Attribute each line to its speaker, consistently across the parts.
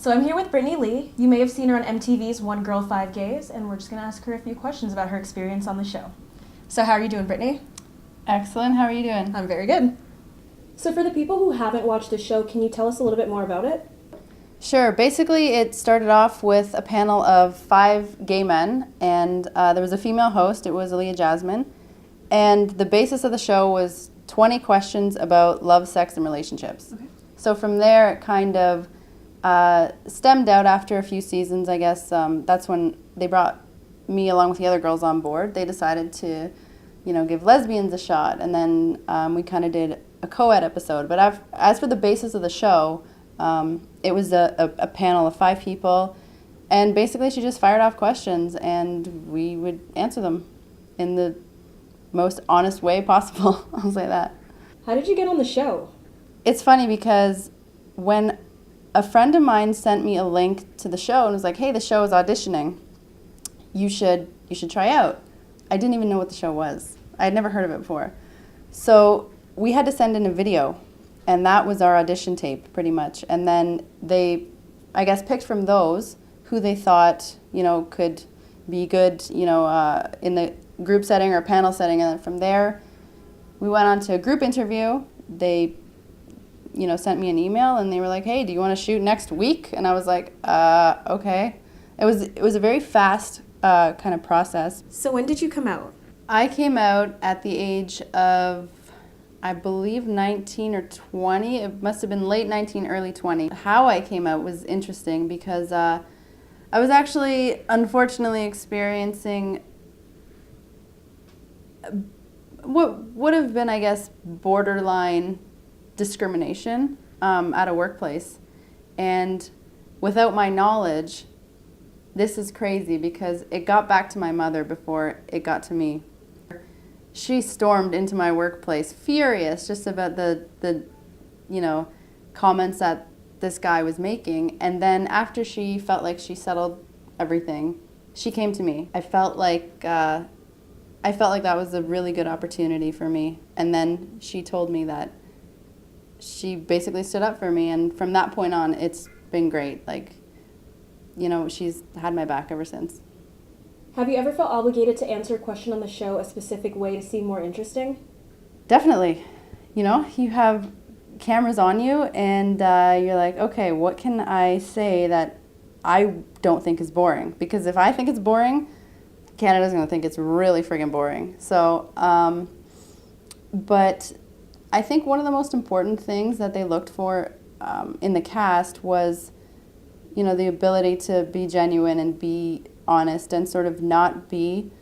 Speaker 1: So I'm here with Brittney Leigh. You may have seen her on MTV's One Girl, Five Gays, and we're just going to ask her a few questions about her experience on the show. So how are you doing, Brittney?
Speaker 2: Excellent. How are you doing?
Speaker 1: I'm very good.
Speaker 3: So for the people who haven't watched the show, can you tell us a little bit more about it?
Speaker 2: Sure. Basically, it started off with a panel of 5 gay men, and there was a female host. It was Leah Jasmine. And the basis of the show was 20 questions about love, sex, and relationships.
Speaker 1: Okay.
Speaker 2: So from there, it kind of stemmed out after a few seasons, I guess. That's when they brought me along with the other girls on board. They decided to, give lesbians a shot, and then we kind of did a co-ed episode. But as for the basis of the show, it was a panel of 5 people, and basically she just fired off questions, and we would answer them in the most honest way possible. I'll say that.
Speaker 3: How did you get on the show?
Speaker 2: It's funny because when a friend of mine sent me a link to the show and was like, hey, the show is auditioning. You should try out. I didn't even know what the show was. I had never heard of it before. So we had to send in a video, and that was our audition tape pretty much. And then they, I guess, picked from those who they thought, could be good, in the group setting or panel setting. And then from there, we went on to a group interview. They sent me an email, and they were like, hey, do you want to shoot next week? And I was like, okay. It was a very fast kind of process.
Speaker 1: So when did you come out?
Speaker 2: I came out at the age of, I believe, 19 or 20. It must have been late 19, early 20. How I came out was interesting because I was actually, unfortunately, experiencing what would have been, I guess, borderline discrimination at a workplace. And without my knowledge, this is crazy because it got back to my mother before it got to me. She stormed into my workplace furious just about the comments that this guy was making. And then after she felt like she settled everything, she came to me. I felt like that was a really good opportunity for me. And then she told me that she basically stood up for me, and from that point on, it's been great. She's had my back ever since.
Speaker 3: Have you ever felt obligated to answer a question on the show a specific way to seem more interesting?
Speaker 2: Definitely. You have cameras on you, and you're like, okay, what can I say that I don't think is boring? Because if I think it's boring, Canada's going to think it's really friggin' boring. So, but I think one of the most important things that they looked for in the cast was, the ability to be genuine and be honest and sort of not be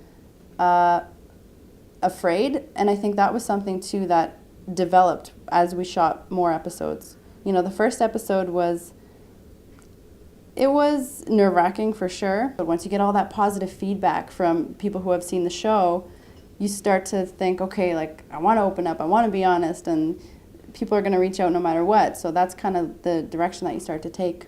Speaker 2: afraid. And I think that was something, too, that developed as we shot more episodes. The first episode was nerve-wracking for sure. But once you get all that positive feedback from people who have seen the show, you start to think, okay, I want to open up, I want to be honest, and people are going to reach out no matter what. So that's kind of the direction that you start to take.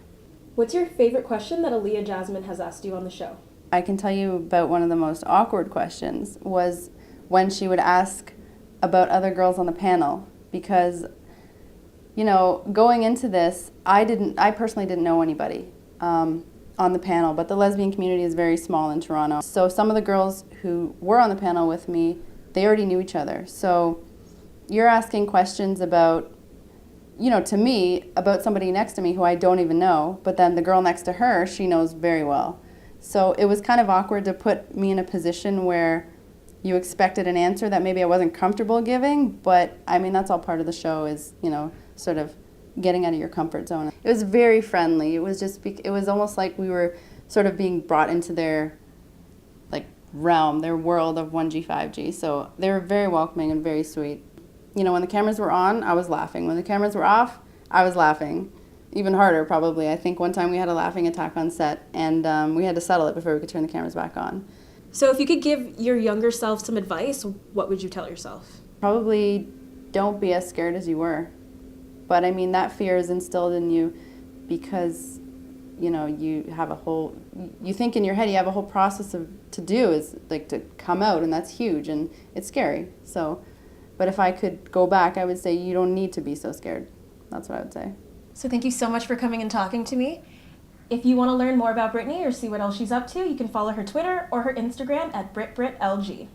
Speaker 3: What's your favorite question that Leah Jasmine has asked you on the show?
Speaker 2: I can tell you about one of the most awkward questions was when she would ask about other girls on the panel, because, going into this, I personally didn't know anybody on the panel, but the lesbian community is very small in Toronto. So some of the girls who were on the panel with me, they already knew each other. So you're asking questions about, to me, about somebody next to me who I don't even know, but then the girl next to her, she knows very well. So it was kind of awkward to put me in a position where you expected an answer that maybe I wasn't comfortable giving, but I mean, that's all part of the show is, sort of getting out of your comfort zone. It was very friendly. It was almost like we were sort of being brought into their realm, their world of 1G, 5G. So they were very welcoming and very sweet. When the cameras were on, I was laughing. When the cameras were off, I was laughing. Even harder, probably. I think one time we had a laughing attack on set, and we had to settle it before we could turn the cameras back on.
Speaker 1: So if you could give your younger self some advice, what would you tell yourself?
Speaker 2: Probably don't be as scared as you were. But I mean, that fear is instilled in you because, you have you think in your head you have a whole process to do is to come out, and that's huge, and it's scary. So, but if I could go back, I would say you don't need to be so scared. That's what I would say.
Speaker 1: So thank you so much for coming and talking to me. If you want to learn more about Brittany or see what else she's up to, you can follow her Twitter or her Instagram at BrittBrittLG.